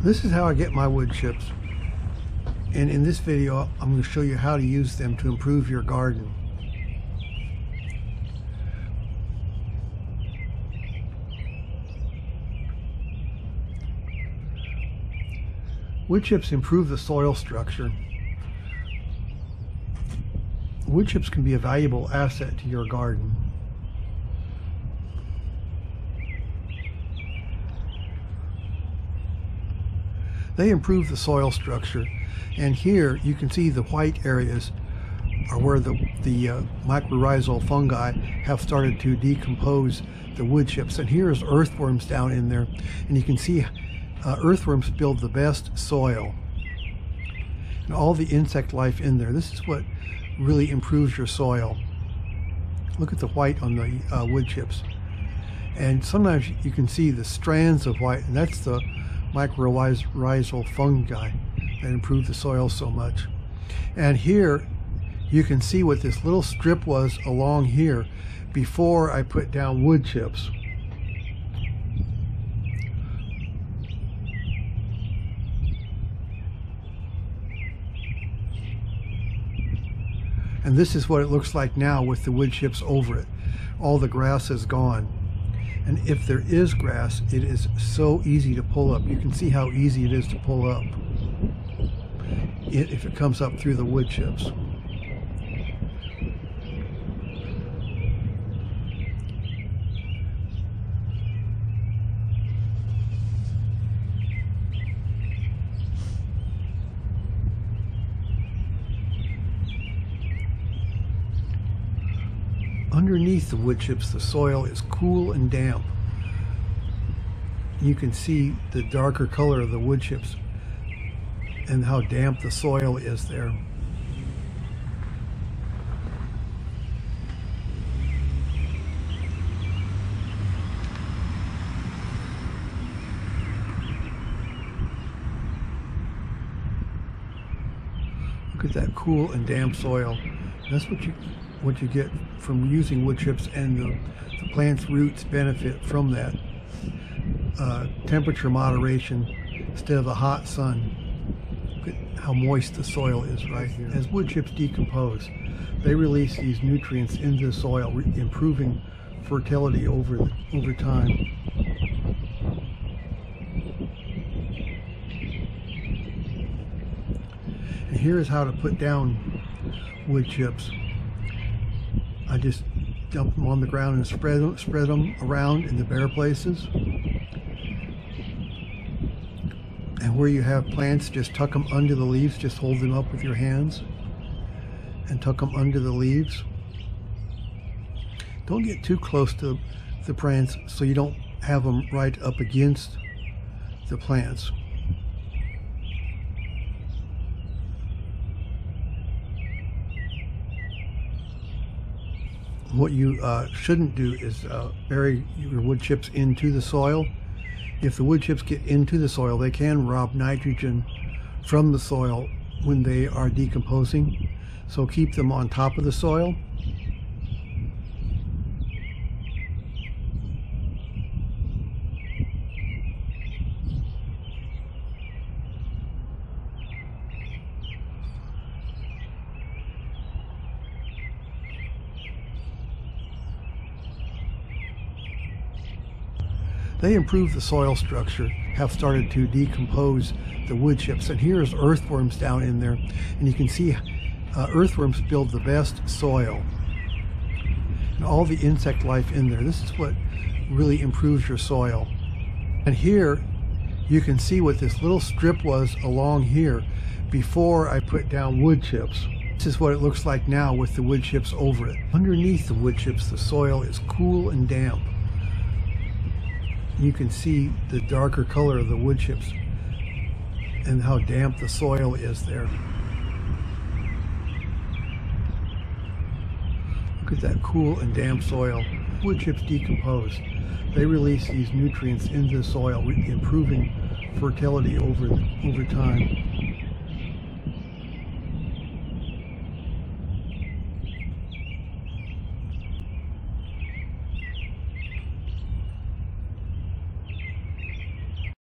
This is how I get my wood chips, and in this video I'm going to show you how to use them to improve your garden. Wood chips improve the soil structure. Wood chips can be a valuable asset to your garden. They improve the soil structure, and here you can see the white areas are where the mycorrhizal fungi have started to decompose the wood chips, and here's earthworms down in there, and you can see earthworms build the best soil and all the insect life in there. This is what really improves your soil. Look at the white on the wood chips, and sometimes you can see the strands of white, and that's the mycorrhizal fungi that improve the soil so much. And here you can see what this little strip was along here before I put down wood chips. And this is what it looks like now with the wood chips over it. All the grass is gone. And if there is grass, it is so easy to pull up. You can see how easy it is to pull up if it comes up through the wood chips. Underneath the wood chips, the soil is cool and damp. You can see the darker color of the wood chips and how damp the soil is there. Look at that cool and damp soil. That's what you get from using wood chips, and the plant's roots benefit from that. Temperature moderation instead of the hot sun. Look at how moist the soil is right here. As wood chips decompose, they release these nutrients into the soil, improving fertility over time. And here's how to put down wood chips. I just dump them on the ground and spread them around in the bare places. And where you have plants, just tuck them under the leaves. Just hold them up with your hands and tuck them under the leaves. Don't get too close to the plants so you don't have them right up against the plants. What you shouldn't do is bury your wood chips into the soil. If the wood chips get into the soil, they can rob nitrogen from the soil when they are decomposing. So keep them on top of the soil. They improve the soil structure, have started to decompose the wood chips, and here's earthworms down in there, and you can see earthworms build the best soil and all the insect life in there. This is what really improves your soil. And here you can see what this little strip was along here before I put down wood chips. This is what it looks like now with the wood chips over it. Underneath the wood chips, the soil is cool and damp. You can see the darker color of the wood chips and how damp the soil is there. Look at that cool and damp soil. Wood chips decompose. They release these nutrients into the soil, improving fertility over time.